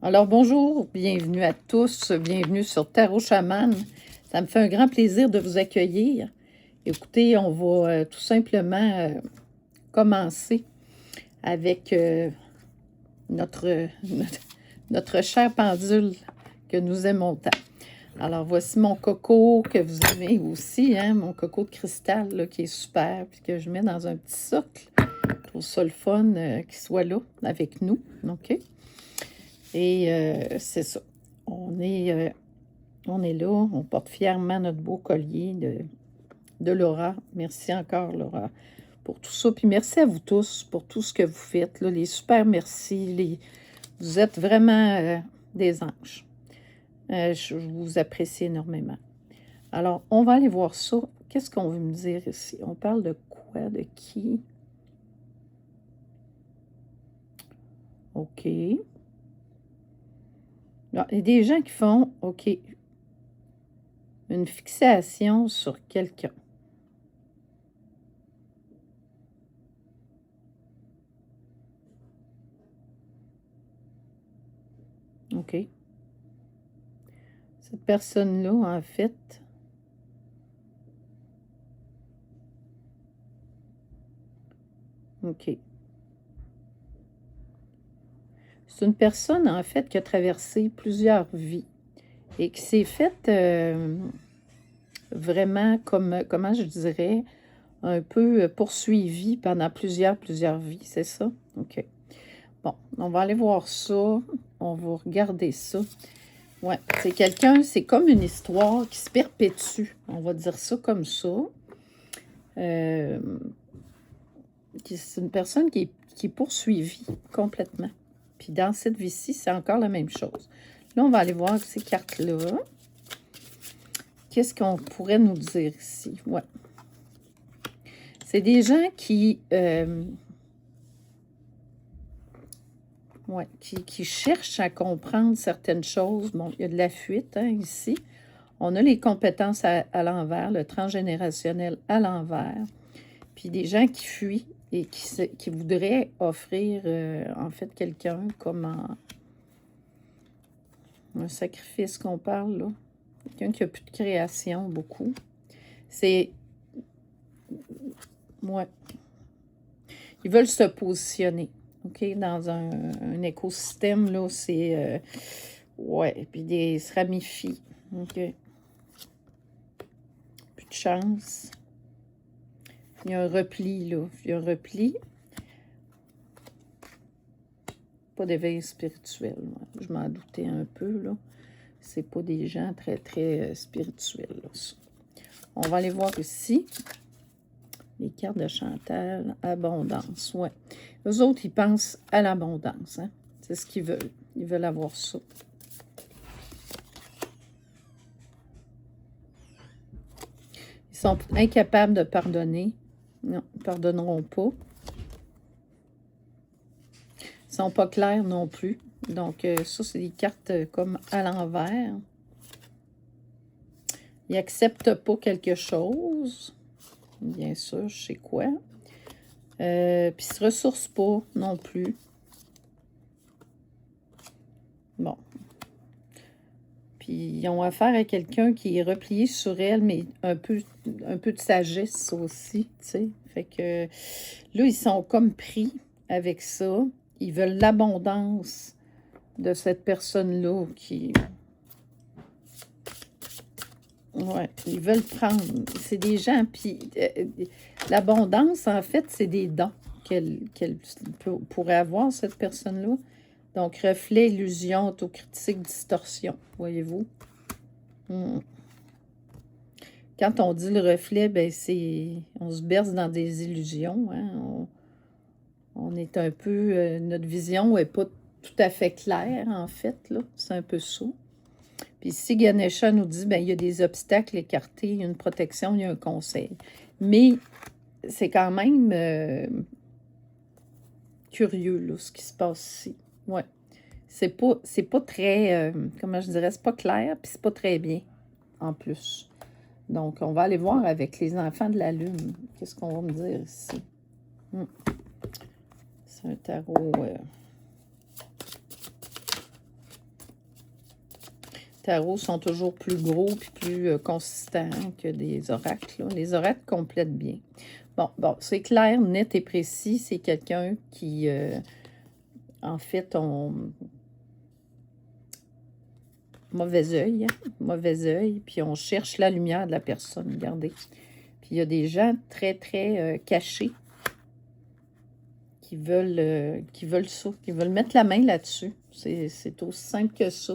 Alors bonjour, bienvenue à tous, bienvenue sur Tarot Chaman. Ça me fait un grand plaisir de vous accueillir. Écoutez, on va tout simplement commencer avec notre, notre, notre chère pendule que nous aimons tant. Alors voici mon coco que vous aimez aussi, hein, mon coco de cristal là, qui est super, puis que je mets dans un petit socle. Je trouve ça le fun qu'il soit là avec nous, OK? Et c'est ça. On est, on est là, on porte fièrement notre beau collier de Laura. Merci encore, Laura, pour tout ça. Puis merci à vous tous pour tout ce que vous faites. Là, les super merci. Vous êtes vraiment des anges. Je vous apprécie énormément. Alors, on va aller voir ça. Qu'est-ce qu'on veut me dire ici? On parle de quoi? De qui? OK. Alors, il y a des gens qui font, OK, une fixation sur quelqu'un. OK. Cette personne-là, en fait, OK. C'est une personne, en fait, qui a traversé plusieurs vies et qui s'est faite vraiment, comment je dirais, un peu poursuivie pendant plusieurs vies, c'est ça? OK. Bon, on va aller voir ça. On va regarder ça. Ouais, c'est quelqu'un, c'est comme une histoire qui se perpétue. On va dire ça comme ça. C'est une personne qui est poursuivie complètement. Puis dans cette vie-ci, c'est encore la même chose. Là, on va aller voir ces cartes-là. Qu'est-ce qu'on pourrait nous dire ici? Ouais. C'est des gens qui cherchent à comprendre certaines choses. Bon, il y a de la fuite ici. On a les compétences à l'envers, le transgénérationnel à l'envers. Puis des gens qui fuient et qui voudraient offrir, en fait, quelqu'un comme un sacrifice qu'on parle, là. Quelqu'un qui n'a plus de création, beaucoup. C'est... Ouais. Ils veulent se positionner, OK? Dans un écosystème, là, c'est... ouais, puis des se ramifient, OK? Plus de chance. Il y a un repli, là. Il y a un repli. Pas d'éveil spirituel. Je m'en doutais un peu, là. C'est pas des gens très, très spirituels, là, ça. On va aller voir ici. Les cartes de Chantal, abondance, ouais. Eux autres, ils pensent à l'abondance, hein. C'est ce qu'ils veulent. Ils veulent avoir ça. Ils sont incapables de pardonner. Non, ils ne pardonneront pas. Ils ne sont pas clairs non plus. Donc, ça, c'est des cartes comme à l'envers. Ils n'acceptent pas quelque chose. Bien sûr, je sais quoi. Puis ils ne se ressourcent pas non plus. Bon. Puis ils ont affaire à quelqu'un qui est replié sur elle, mais un peu de sagesse aussi, tu sais. Fait que là, ils sont comme pris avec ça. Ils veulent l'abondance de cette personne-là qui... Ouais, ils veulent prendre. C'est des gens, puis l'abondance, en fait, c'est des dons qu'elle pourrait avoir, cette personne-là. Donc, reflet, illusion, autocritique, distorsion, voyez-vous. Quand on dit le reflet, ben c'est... On se berce dans des illusions, hein. On est un peu... notre vision n'est pas tout à fait claire, en fait, là. C'est un peu ça. Puis ici, Ganesha nous dit, ben il y a des obstacles écartés, il y a une protection, il y a un conseil. Mais c'est quand même curieux, là, ce qui se passe ici. Ouais. C'est pas très, comment je dirais, c'est pas clair, puis c'est pas très bien, en plus. Donc, on va aller voir avec les enfants de la Lune. Qu'est-ce qu'on va me dire ici? C'est un tarot... tarots sont toujours plus gros et plus consistants que des oracles. Là. Les oracles complètent bien. Bon, c'est clair, net et précis. C'est quelqu'un qui, en fait, on... Mauvais œil, hein? Mauvais œil, puis on cherche la lumière de la personne, regardez. Puis il y a des gens très, très cachés qui veulent ça, qui veulent mettre la main là-dessus. C'est aussi simple que ça.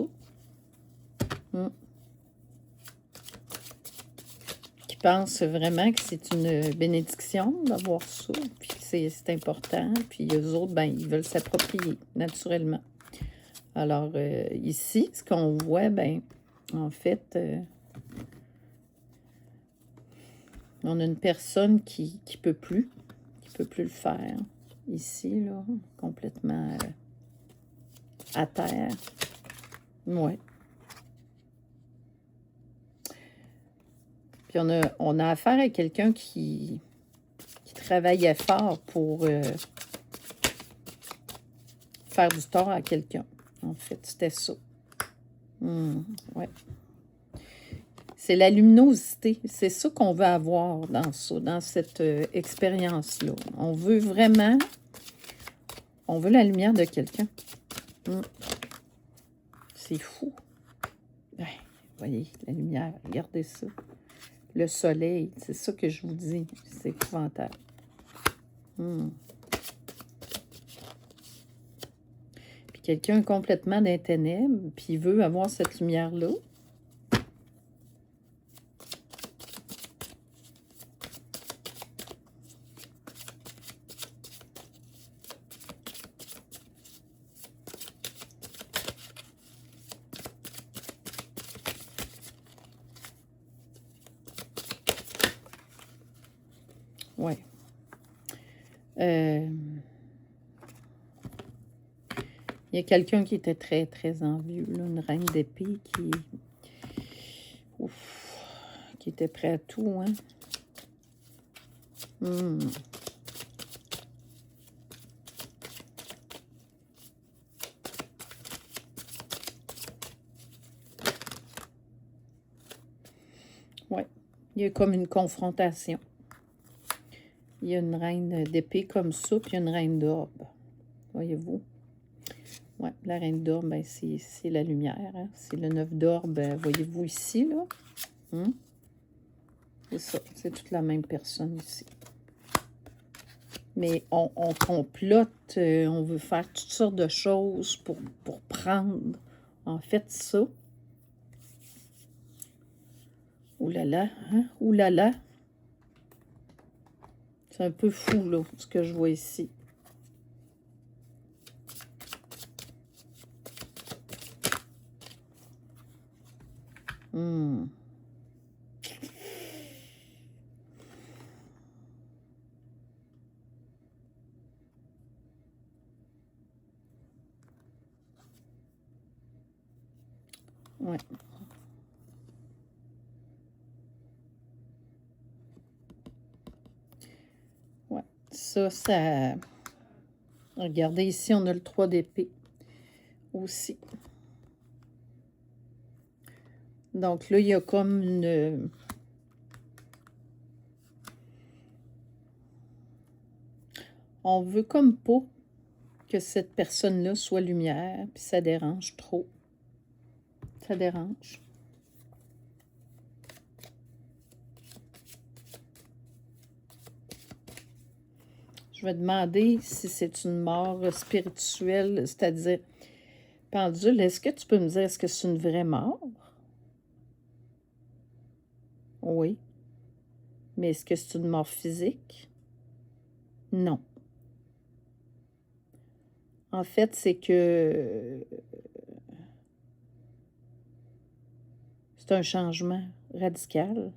Qui pensent vraiment que c'est une bénédiction d'avoir ça, puis que c'est important. Puis eux autres, ben, ils veulent s'approprier naturellement. Alors, ici, ce qu'on voit, ben, en fait, on a une personne qui peut plus le faire. Ici, là, complètement à terre. Ouais. Puis on a affaire à quelqu'un qui travaillait fort pour faire du tort à quelqu'un. En fait, c'était ça. Ouais. C'est la luminosité. C'est ça qu'on veut avoir dans ça, dans cette expérience-là. On veut vraiment... On veut la lumière de quelqu'un. C'est fou. Ouais, voyez, la lumière, regardez ça. Le soleil, c'est ça que je vous dis. C'est épouvantable. Puis quelqu'un complètement dans les ténèbres, puis il veut avoir cette lumière-là. Ouais. Il y a quelqu'un qui était très, très envieux, là, une reine d'épée qui était prêt à tout, hein. Ouais. Il y a comme une confrontation. Il y a une reine d'épée comme ça, puis une reine d'orbe. Voyez-vous? Oui, la reine d'orbe, ben, c'est la lumière. Hein? C'est le 9 d'orbe, voyez-vous ici, là? C'est ça, c'est toute la même personne ici. Mais on complote, on veut faire toutes sortes de choses pour prendre, en fait, ça. Ouh là là, hein? Ouh là là. C'est un peu fou, là, ce que je vois ici. Ouais. Ouais. Ça... Regardez, ici, on a le 3 d'épée aussi. Donc là, il y a comme une... On veut comme pas que cette personne-là soit lumière, puis ça dérange trop. Ça dérange. Je vais demander si c'est une mort spirituelle, c'est-à-dire, pendule, est-ce que tu peux me dire, est-ce que c'est une vraie mort? Oui. Mais est-ce que c'est une mort physique? Non. En fait, c'est que c'est un changement radical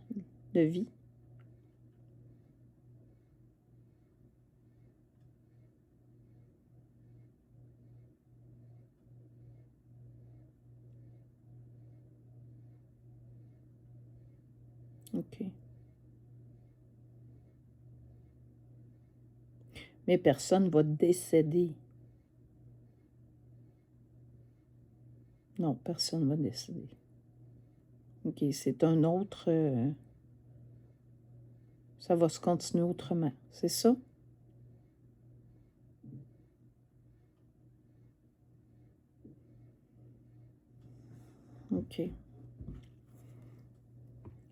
de vie. OK. Mais personne va décéder. Non, personne ne va décéder. OK, c'est un autre... ça va se continuer autrement, c'est ça? OK.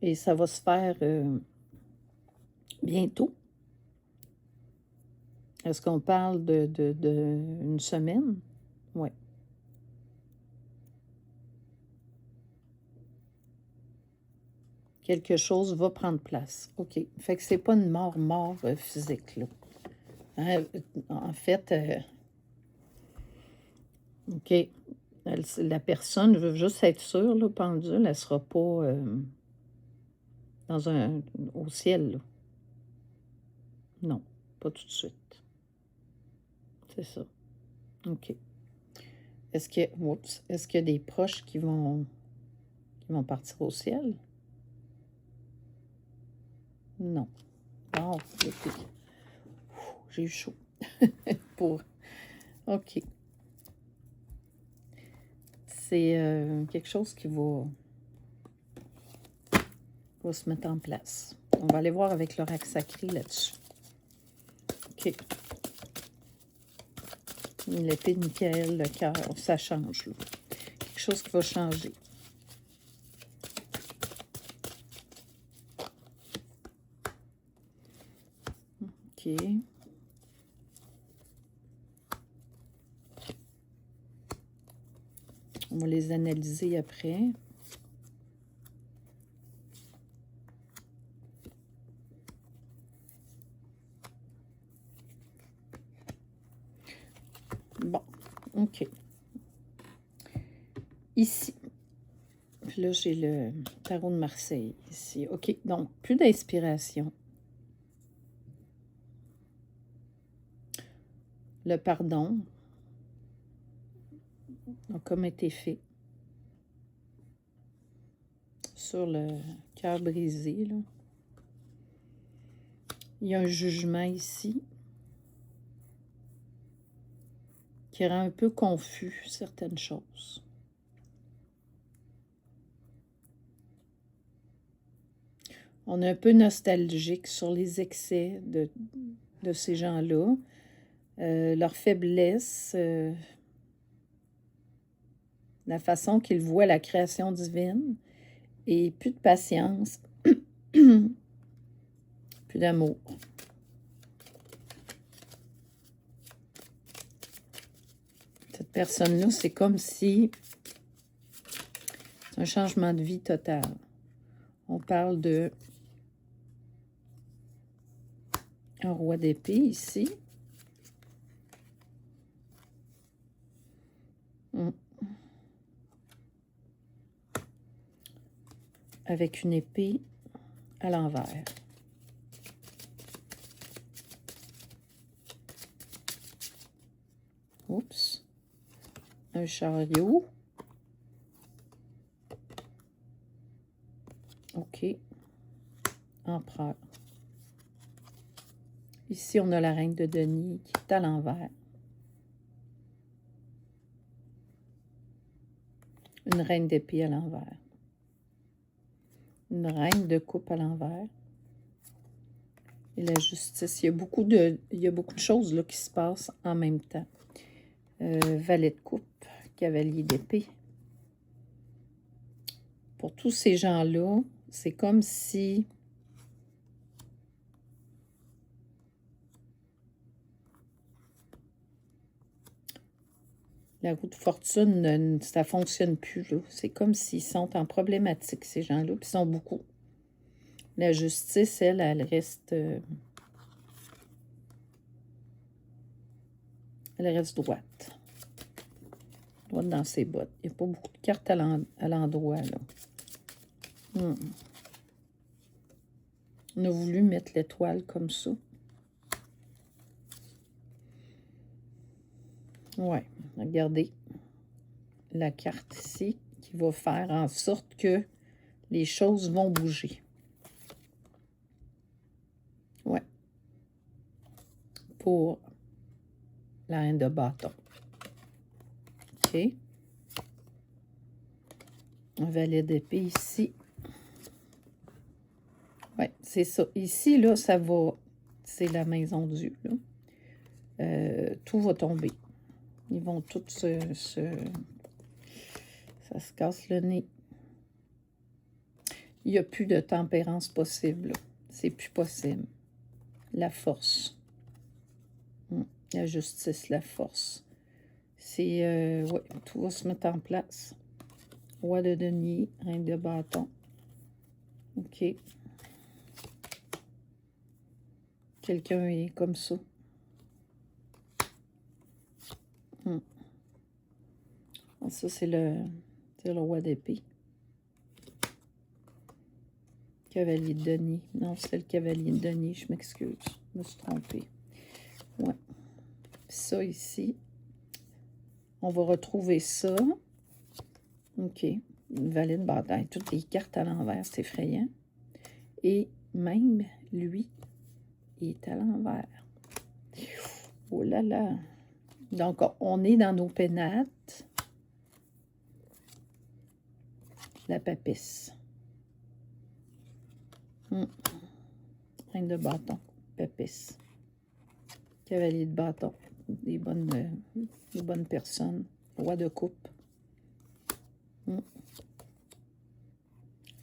Et ça va se faire bientôt? Est-ce qu'on parle de une semaine? Oui. Quelque chose va prendre place. OK. Fait que c'est pas une mort physique, là. Hein, en fait, OK. La personne veut juste être sûre, là, pendule, elle ne sera pas au ciel, là. Non, pas tout de suite. C'est ça. OK. Est-ce qu'il y a des proches qui vont partir au ciel? Non. Bon, écoute, j'ai eu chaud. OK. C'est quelque chose qui va se mettre en place. On va aller voir avec l'oracle sacré là-dessus. OK. L'épée de Michael, le cœur, ça change, là. Quelque chose qui va changer. OK. On va les analyser après. Bon, OK. Ici. Puis là, j'ai le tarot de Marseille ici. OK, donc, plus d'inspiration. Le pardon a comme été fait sur le cœur brisé, là. Il y a un jugement ici qui rend un peu confus certaines choses. On est un peu nostalgique sur les excès de ces gens-là, leur faiblesse, la façon qu'ils voient la création divine, et plus de patience, plus d'amour. Cette personne-là, c'est comme si c'est un changement de vie total. On parle de un roi d'épée ici. Avec une épée à l'envers. Oups. Un chariot. OK. Empereur. Ici, on a la reine de denier qui est à l'envers. Une reine d'épée à l'envers. Une reine de coupe à l'envers. Et la justice. Il y a beaucoup de choses là, qui se passent en même temps. Valet de coupe, cavalier d'épée. Pour tous ces gens-là, c'est comme si la roue de fortune, ça ne fonctionne plus. C'est comme s'ils sont en problématique, ces gens-là, puis ils sont beaucoup. La justice, elle reste... elle reste droite. Droite dans ses bottes. Il n'y a pas beaucoup de cartes à l'endroit, là. On a voulu mettre l'étoile comme ça. Ouais, regardez la carte ici qui va faire en sorte que les choses vont bouger. Ouais. Pour la reine de bâton. OK. Un valet d'épée ici. Oui, c'est ça. Ici, là, ça va... C'est la maison Dieu, là. Tout va tomber. Ils vont tous ça se casse le nez. Il n'y a plus de tempérance possible. C'est plus possible. La force. La justice, la force. C'est... ouais, tout va se mettre en place. Roi de denier, reine de bâton. OK. Quelqu'un est comme ça. Ça, c'est le roi d'épée. Cavalier de denier. Non, c'est le cavalier de denier, je m'excuse. Je me suis trompée. Ouais. Ça ici. On va retrouver ça. OK. Une valet de bataille. Toutes les cartes à l'envers, c'est effrayant. Et même, lui, il est à l'envers. Oh là là. Donc, on est dans nos pénates. La papisse. Reine de bâton. Papisse. Cavalier de bâton. Des bonnes personnes. Roi de coupe.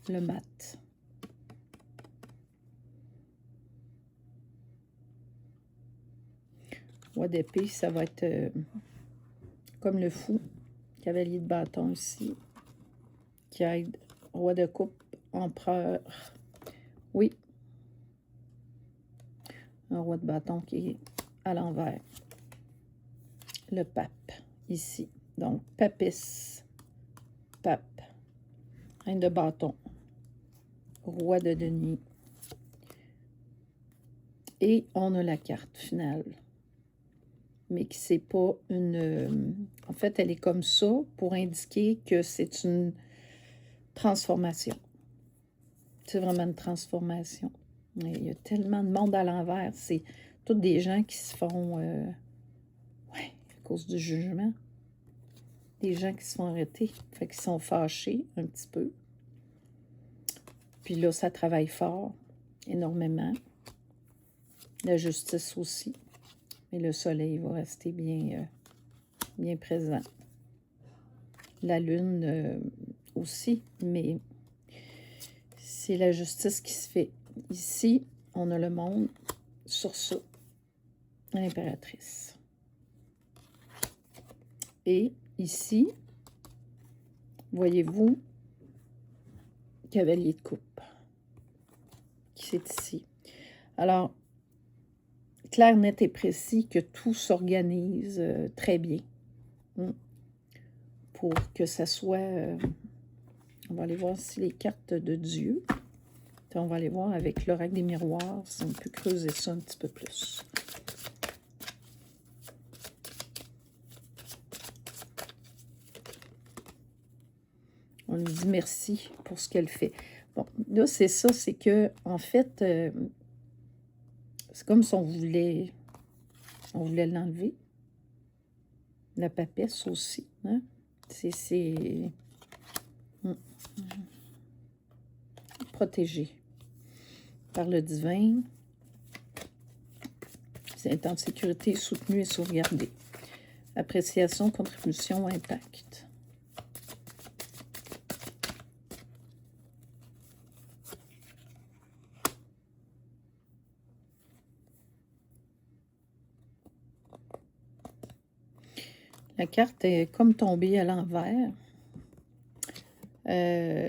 Le mat. Roi d'épée, ça va être comme le fou. Cavalier de bâton ici. Qui aide. Roi de coupe. Empereur. Oui. Un roi de bâton qui est à l'envers. Le pape, ici. Donc, papisse. Pape. Reine de bâton. Roi de denier. Et on a la carte finale. Mais qui c'est pas une... en fait, elle est comme ça pour indiquer que c'est une transformation. C'est vraiment une transformation. Il y a tellement de monde à l'envers. C'est tous des gens qui se font... ouais, à cause du jugement. Des gens qui se font arrêter. Fait qu'ils sont fâchés un petit peu. Puis là, ça travaille fort, énormément. La justice aussi. Mais le soleil va rester bien, bien présent. La lune aussi, mais c'est la justice qui se fait. Ici, on a le monde sur ça. L'impératrice. Et ici, voyez-vous, cavalier de coupe, qui c'est ici. Alors, clair, net et précis que tout s'organise très bien. Pour que ça soit... on va aller voir si les cartes de Dieu. On va aller voir avec l'oracle des miroirs si on peut creuser ça un petit peu plus. On lui dit merci pour ce qu'elle fait. Bon, là, c'est ça, c'est que, en fait, c'est comme si on voulait l'enlever. La papesse aussi, hein? C'est protégé par le divin. C'est en sécurité, soutenu et sauvegardé. Appréciation, contribution, impact. La carte est comme tombée à l'envers.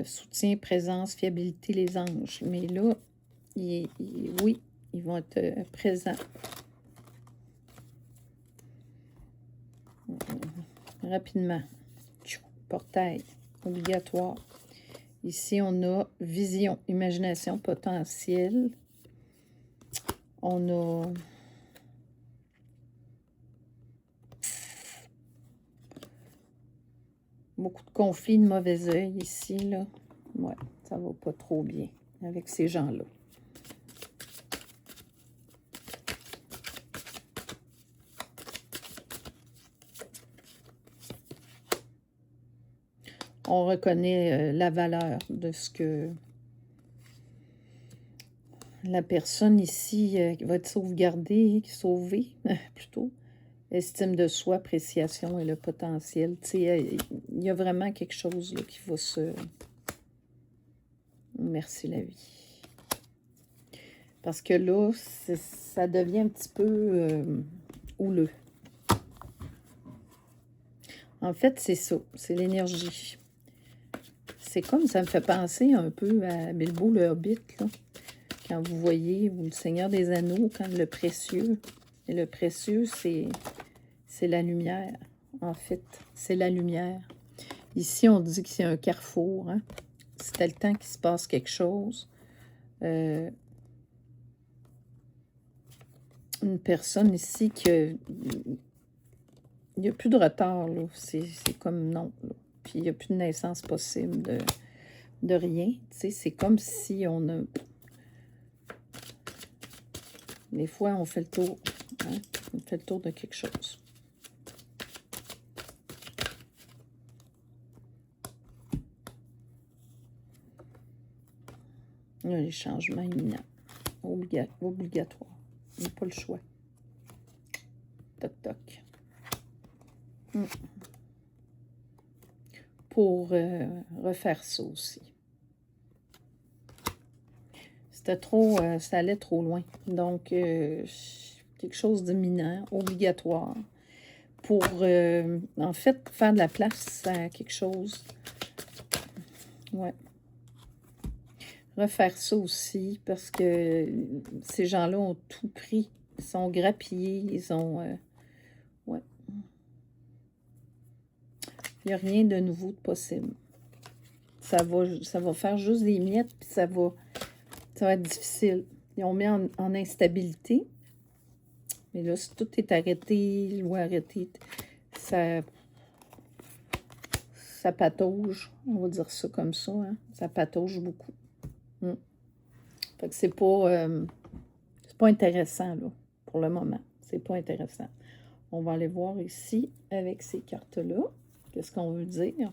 Soutien, présence, fiabilité, les anges. Mais là, oui, ils vont être présents. Rapidement. Portail, obligatoire. Ici, on a vision, imagination, potentiel. On a... beaucoup de conflits, de mauvais œil ici, là. Ouais, ça va pas trop bien avec ces gens-là. On reconnaît la valeur de ce que La personne ici va être sauvegardée, sauvée, plutôt. Estime de soi, appréciation et le potentiel. Tu sais, il y a vraiment quelque chose là, qui va se... Merci la vie. Parce que là, ça devient un petit peu houleux. En fait, c'est ça. C'est l'énergie. C'est comme, ça me fait penser un peu à Bilbo le Hobbit, là. Quand vous voyez, ou le Seigneur des Anneaux, quand le précieux... Et le précieux, c'est la lumière, en fait. C'est la lumière. Ici, on dit que c'est un carrefour. Hein? C'était le temps qu'il se passe quelque chose. Une personne ici qui... Il n'y a plus de retard, là. C'est comme non, là. Puis il n'y a plus de naissance possible de rien. Tu sais, c'est comme si on a... Des fois, on fait le tour. Hein? On fait le tour de quelque chose. Il y a les changements imminents. Obligatoires. Il n'y a pas le choix. Toc, toc. Pour refaire ça aussi. C'était trop, ça allait trop loin. Donc, quelque chose d'imminent, obligatoire, pour, en fait, faire de la place à quelque chose. Ouais. Refaire ça aussi, parce que ces gens-là ont tout pris. Ils sont grappillés, ils ont... ouais. Il n'y a rien de nouveau de possible. Ça va faire juste des miettes, puis ça va être difficile. Ils ont mis en instabilité. Mais là, si tout est arrêté ou arrêté, ça patauge. On va dire ça comme ça. Hein? Ça patauge beaucoup. Fait que c'est pas intéressant, là, pour le moment. C'est pas intéressant. On va aller voir ici, avec ces cartes-là. Qu'est-ce qu'on veut dire?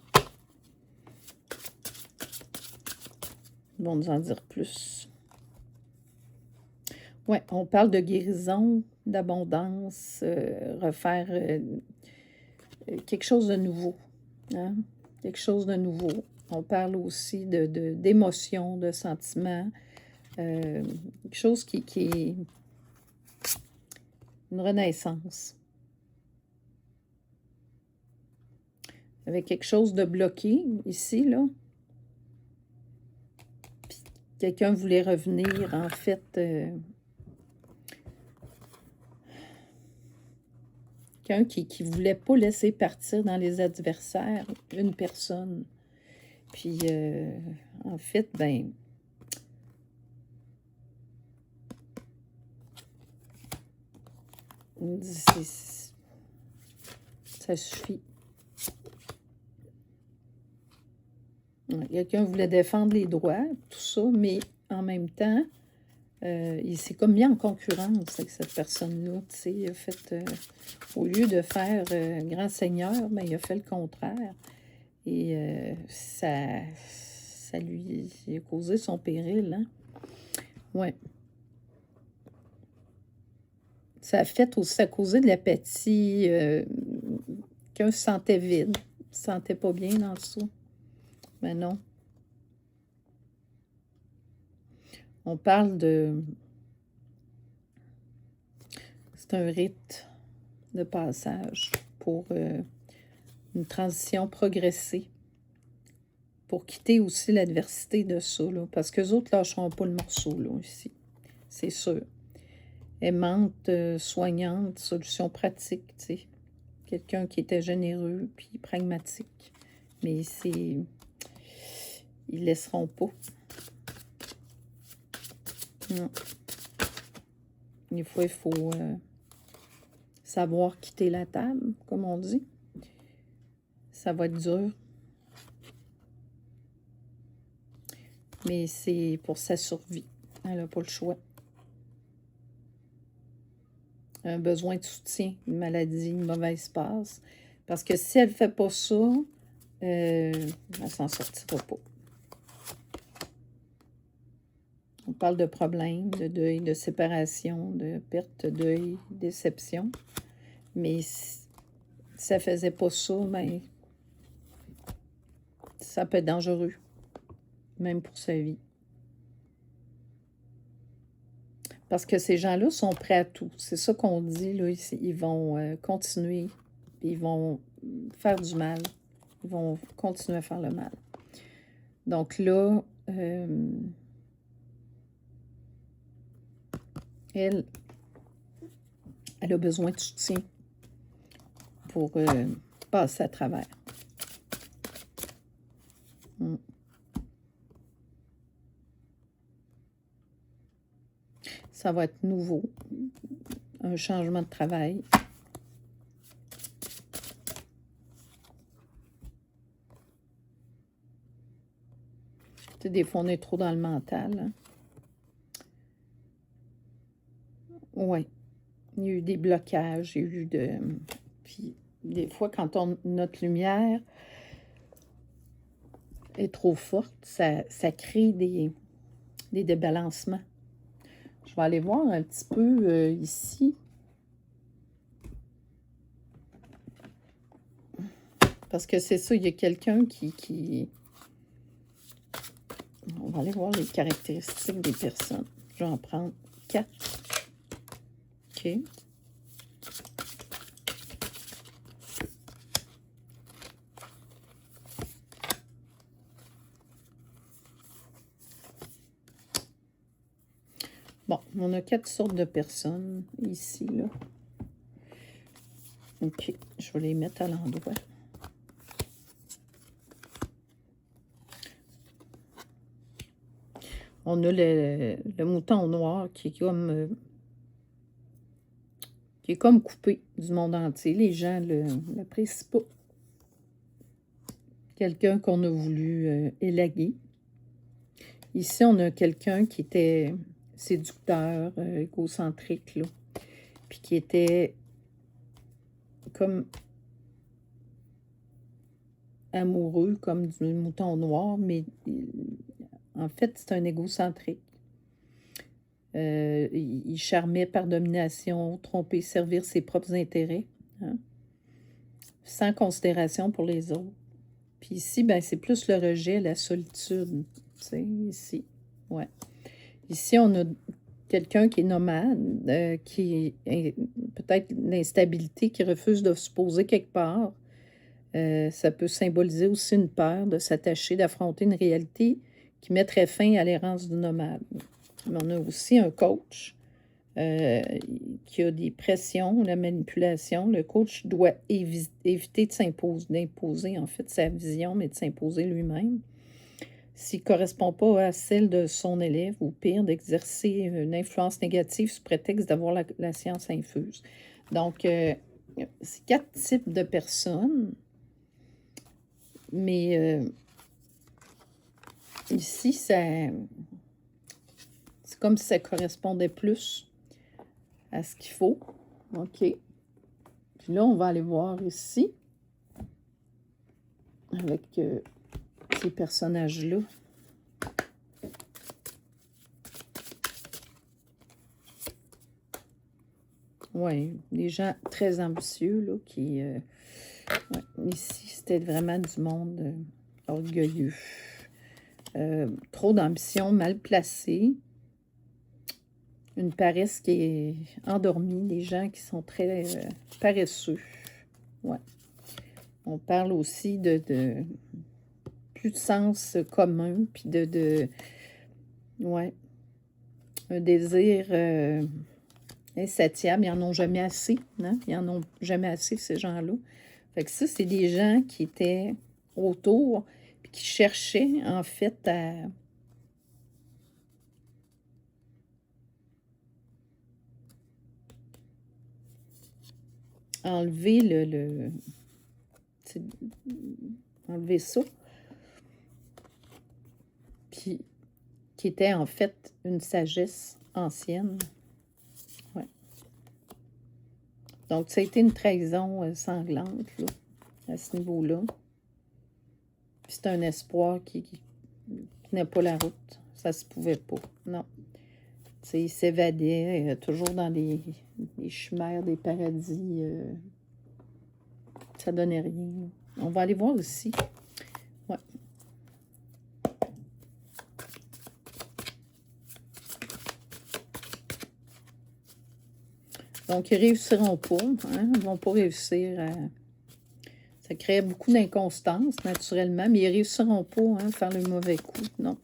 Ils vont nous en dire plus. Ouais, on parle de guérison, d'abondance, refaire quelque chose de nouveau. Hein? Quelque chose de nouveau. On parle aussi d'émotions, de sentiments. Quelque chose qui est une renaissance. Avec quelque chose de bloqué ici, là. Puis quelqu'un voulait revenir, en fait... quelqu'un qui ne voulait pas laisser partir dans les adversaires une personne. Puis, en fait, ben... ça suffit. Quelqu'un voulait défendre les droits, tout ça, mais en même temps, il s'est comme mis en concurrence avec cette personne-là. Tu sais, il a fait, au lieu de faire grand seigneur, ben, il a fait le contraire. Et ça lui a causé son péril. Hein? Ouais. Ça a causé de l'apathie, qu'un se sentait vide, se sentait pas bien dans le dessous. Mais non. On parle de... C'est un rite de passage pour une transition progressée, pour quitter aussi l'adversité de ça, là, parce qu'eux autres lâcheront pas le morceau, là, ici. C'est sûr. Aimante, soignante, solution pratique, tu sais. Quelqu'un qui était généreux puis pragmatique. Mais c'est... Ils laisseront pas. Non. Il faut savoir quitter la table, comme on dit. Ça va être dur. Mais c'est pour sa survie. Elle n'a pas le choix. Un besoin de soutien, une maladie, une mauvaise passe. Parce que si elle ne fait pas ça, elle ne s'en sortira pas. On parle de problèmes, de deuil, de séparation, de perte, deuil, déception. Mais si ça ne faisait pas ça, ben, ça peut être dangereux, même pour sa vie. Parce que ces gens-là sont prêts à tout. C'est ça qu'on dit, là. Ils vont continuer, ils vont faire du mal. Ils vont continuer à faire le mal. Donc là, elle a besoin de soutien pour passer à travers. Ça va être nouveau, un changement de travail. Tu sais, des fois, on est trop dans le mental. Hein? Oui, il y a eu des blocages, il y a eu de... Puis, des fois, quand notre lumière est trop forte, ça crée des débalancements. Je vais aller voir un petit peu ici. Parce que c'est ça, il y a quelqu'un qui... On va aller voir les caractéristiques des personnes. Je vais en prendre 4. OK. Bon, on a 4 sortes de personnes ici, là. OK, je vais les mettre à l'endroit. On a le mouton noir qui est comme coupé du monde entier. Les gens ne l'apprécient pas. Quelqu'un qu'on a voulu élaguer. Ici, on a quelqu'un qui était séducteur, égocentrique, là, puis qui était comme amoureux, comme du mouton noir, mais en fait, c'est un égocentrique. Il charmait par domination, tromper, servir ses propres intérêts, hein, sans considération pour les autres. Puis ici, ben, c'est plus le rejet, la solitude, tu sais, ici, ouais. Ici, on a quelqu'un qui est nomade, qui est peut-être l'instabilité, qui refuse de se poser quelque part. Ça peut symboliser aussi une peur de s'attacher, d'affronter une réalité qui mettrait fin à l'errance du nomade. Mais on a aussi un coach qui a des pressions, la manipulation. Le coach doit éviter d'imposer en fait sa vision, mais de s'imposer lui-même. S'il ne correspond pas à celle de son élève, ou pire, d'exercer une influence négative sous prétexte d'avoir la science infuse. Donc, c'est 4 types de personnes, mais ici, c'est comme si ça correspondait plus à ce qu'il faut. OK. Puis là, on va aller voir ici, avec ces personnages-là. Oui, des gens très ambitieux, là, qui... ouais, ici, c'était vraiment du monde orgueilleux. Trop d'ambition, mal placée. Une paresse qui est endormie. Des gens qui sont très paresseux. Ouais. On parle aussi de plus de sens commun, puis ouais, un désir insatiable. Ils n'en ont jamais assez, hein? Ils n'en ont jamais assez, ces gens-là. Fait que ça, c'est des gens qui étaient autour, puis qui cherchaient, en fait, à enlever enlever ça. Puis, qui était en fait une sagesse ancienne. Ouais. Donc, ça a été une trahison sanglante, là, à ce niveau-là. Puis c'est un espoir tenait pas la route. Ça se pouvait pas. Non. Tu sais, il s'évadait, toujours dans les chimères des paradis. Ça donnait rien. On va aller voir ici. Ouais. Donc, ils ne réussiront pas. Hein? Ils ne vont pas réussir à... Ça crée beaucoup d'inconstance, naturellement, mais ils ne réussiront pas à faire le mauvais coup. Non.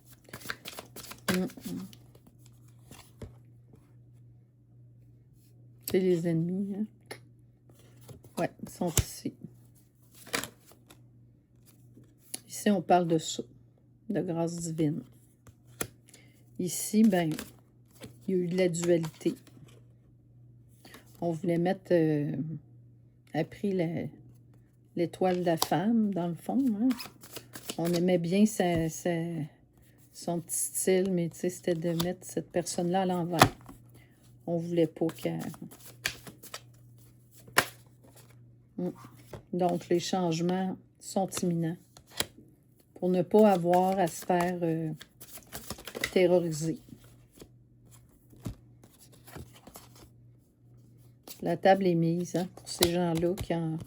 C'est les ennemis. Hein? Ouais, ils sont ici. Ici, on parle de ça, de grâce divine. Ici, ben, il y a eu de la dualité. On voulait mettre, après l'étoile de la femme, dans le fond. Hein? On aimait bien son petit style, mais tu sais, c'était de mettre cette personne-là à l'envers. On voulait pas qu'elle... Donc, les changements sont imminents. Pour ne pas avoir à se faire terroriser. La table est mise, hein, pour ces gens-là qui ont...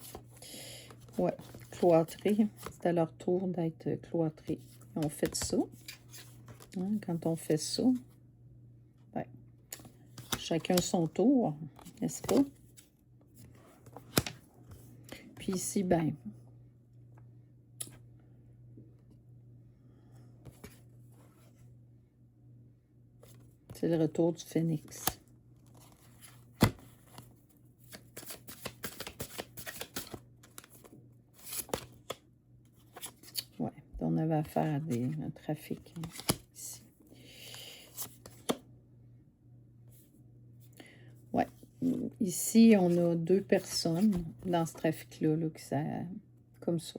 Ouais, cloîtrés. C'est à leur tour d'être cloîtrés. On fait ça. Hein, quand on fait ça, ben, chacun son tour, n'est-ce pas? Puis ici, ben, c'est le retour du phénix. Ouais, on avait affaire à un trafic ici. Ouais, ici, on a 2 personnes dans ce trafic-là, là, qui ça, comme ça.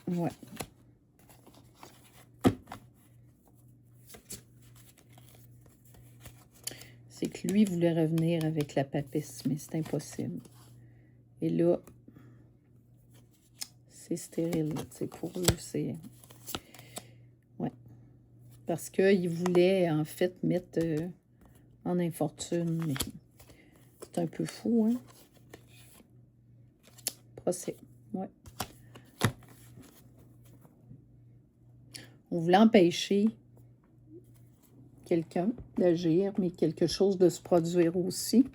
Ouais. C'est que lui voulait revenir avec la papisse, mais c'est impossible. Et là, c'est stérile. Pour eux, c'est... Ouais. Parce qu'il voulait, en fait, mettre en infortune. Mais c'est un peu fou, hein? Procès. Ouais. On voulait empêcher quelqu'un d'agir, mais quelque chose de se produire aussi.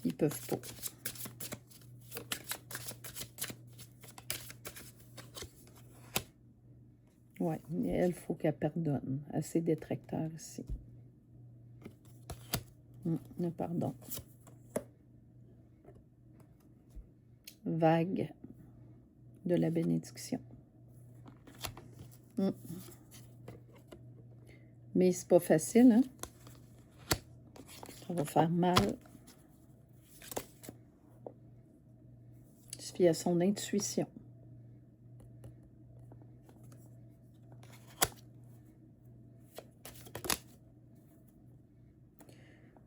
Ils peuvent pas. Oui, elle, il faut qu'elle pardonne à ses détracteurs ici. Pardon. Vague de la bénédiction. Mais c'est pas facile, hein? Ça va faire mal. Il se fie à son intuition.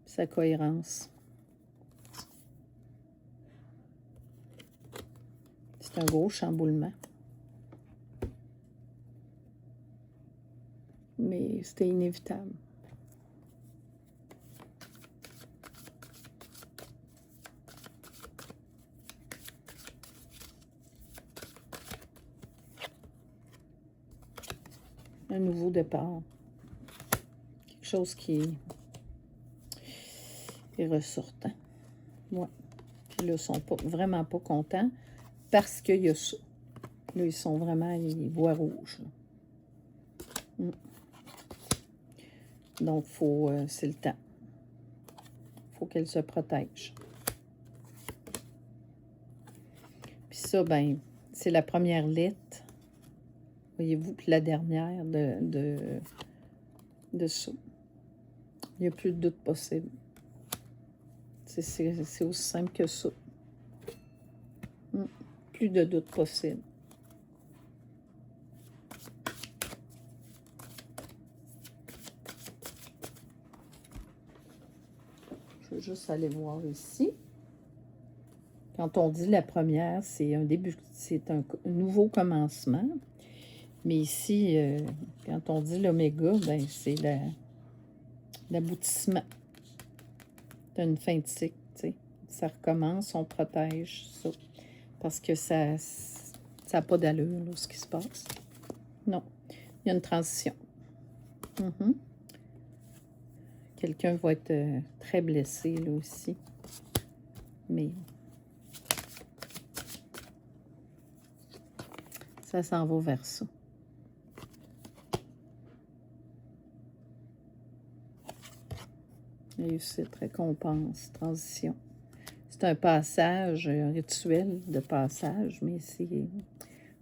Sa cohérence. C'est un gros chamboulement. Mais c'était inévitable. Un nouveau départ. Quelque chose qui est ressortant. Ouais. Puis là, ils sont vraiment pas contents parce qu'il y a ça. Là, ils sont vraiment, ils voient rouge. Donc, c'est le temps. Il faut qu'elle se protège. Puis ça, ben, c'est la première lettre. Voyez-vous, puis la dernière de ça. Il n'y a plus de doute possible. C'est aussi simple que ça. Plus de doute possible. Je vais juste aller voir ici. Quand on dit la première, c'est un début, c'est un nouveau commencement. Mais ici, quand on dit l'oméga, ben c'est l'aboutissement d'une fin de cycle, tu sais. Ça recommence, on protège ça. Parce que ça n'a pas d'allure, là, ce qui se passe. Non, il y a une transition. Quelqu'un va être très blessé, là aussi. Mais ça s'en va vers ça. Réussite, récompense, transition. C'est un passage, un rituel de passage, mais c'est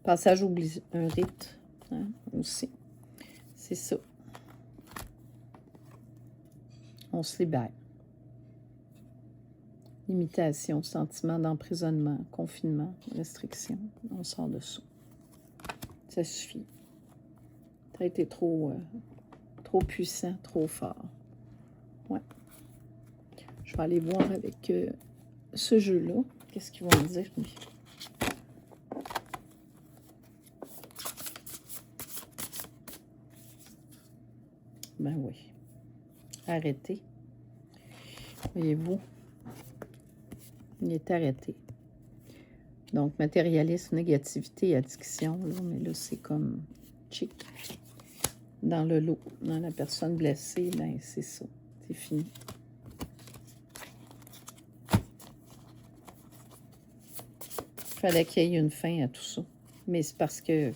passage obligé, un rite, hein, aussi. C'est ça. On se libère. Limitation, sentiment d'emprisonnement, confinement, restriction. On sort de ça. Ça suffit. Ça a été trop puissant, trop fort. Ouais. Je vais aller voir avec ce jeu-là. Qu'est-ce qu'ils vont me dire, lui? Ben oui. Arrêtez. Voyez-vous? Il est arrêté. Donc, matérialisme, négativité, addiction. Là, mais là, c'est comme chic. Dans le lot, dans la personne blessée, ben c'est ça. C'est fini. Il fallait qu'il y ait une fin à tout ça. Mais c'est parce que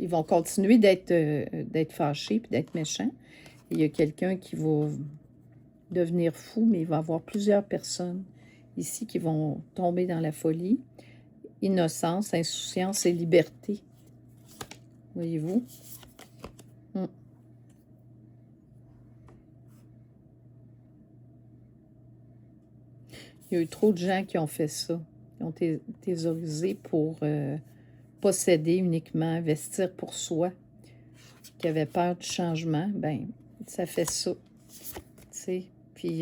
ils vont continuer d'être fâchés et d'être méchants. Il y a quelqu'un qui va devenir fou, mais il va y avoir plusieurs personnes ici qui vont tomber dans la folie. Innocence, insouciance et liberté. Voyez-vous? Il y a eu trop de gens qui ont fait ça. Qui ont thésaurisé pour posséder uniquement, investir pour soi, qui avaient peur du changement. Ben, ça fait ça. Tu sais, puis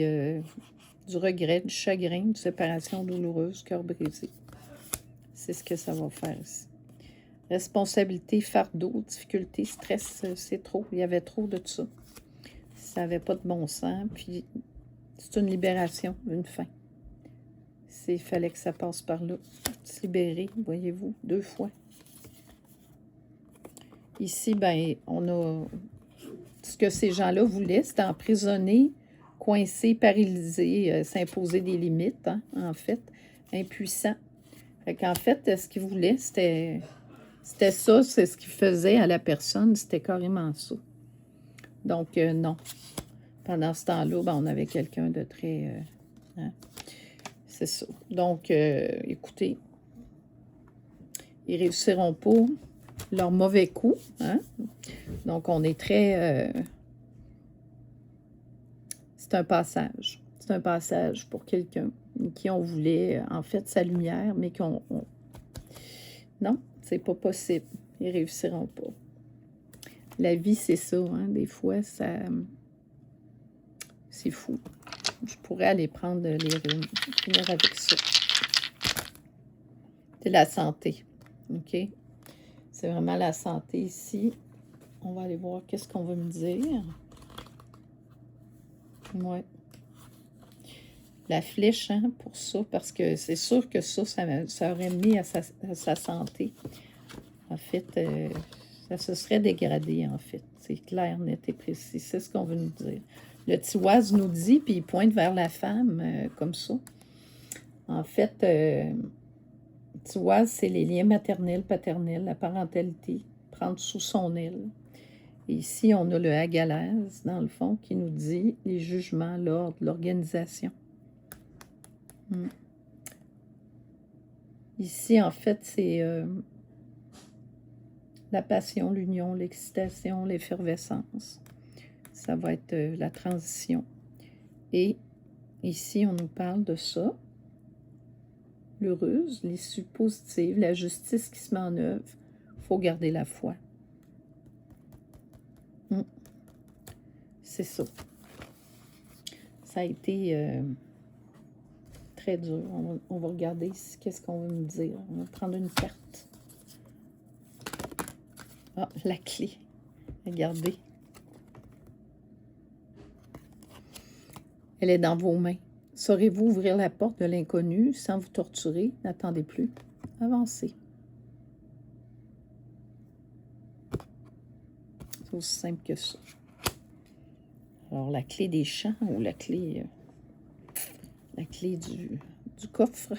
du regret, du chagrin, une séparation douloureuse, cœur brisé. C'est ce que ça va faire ici. Responsabilité, fardeau, difficulté, stress, c'est trop. Il y avait trop de ça. Ça n'avait pas de bon sens. Puis c'est une libération, une fin. Il fallait que ça passe par là. Se libérer, voyez-vous, 2 fois. Ici, ben, on a... Ce que ces gens-là voulaient, c'était emprisonner, coincer, paralyser, s'imposer des limites, hein, en fait, impuissant. Fait qu'en fait, ce qu'ils voulaient, c'était ça, c'est ce qu'ils faisaient à la personne, c'était carrément ça. Donc, non. Pendant ce temps-là, ben, on avait quelqu'un de très... hein, c'est ça. Donc, écoutez, ils ne réussiront pas leur mauvais coup. Hein? Donc, on est très... c'est un passage. C'est un passage pour quelqu'un qui on voulait, en fait, sa lumière, mais qu'on... Non, c'est pas possible. Ils ne réussiront pas. La vie, c'est ça. Hein? Des fois, ça... C'est fou. Je pourrais aller prendre les runes, finir avec ça. C'est la santé, OK? C'est vraiment la santé ici. On va aller voir qu'est-ce qu'on veut me dire. Ouais. La flèche, hein, pour ça, parce que c'est sûr que ça aurait mis à sa santé. En fait, ça se serait dégradé, en fait. C'est clair, net et précis. C'est ce qu'on veut nous dire. Le Tiwaz nous dit, puis il pointe vers la femme, comme ça. En fait, Tiwaz, c'est les liens maternels, paternels, la parentalité, prendre sous son aile. Et ici, on a le Hagalaz, dans le fond, qui nous dit les jugements, l'ordre, l'organisation. Ici, en fait, c'est la passion, l'union, l'excitation, l'effervescence. Ça va être la transition. Et ici, on nous parle de ça. L'heureuse, l'issue positive, la justice qui se met en œuvre. Il faut garder la foi. C'est ça. Ça a été très dur. On va regarder ici qu'est-ce qu'on veut me dire. On va prendre une carte. Ah, la clé. Regardez. Elle est dans vos mains. Saurez-vous ouvrir la porte de l'inconnu sans vous torturer? N'attendez plus. Avancez. C'est aussi simple que ça. Alors, la clé des champs ou la clé du coffre.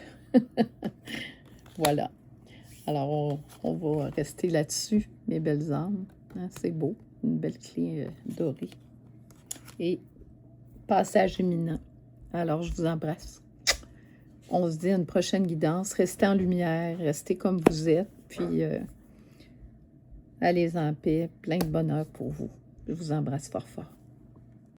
Voilà. Alors, on va rester là-dessus, mes belles âmes. Hein, c'est beau. Une belle clé dorée. Et passage imminent. Alors, je vous embrasse. On se dit à une prochaine guidance. Restez en lumière, restez comme vous êtes, puis allez en paix, plein de bonheur pour vous. Je vous embrasse fort fort.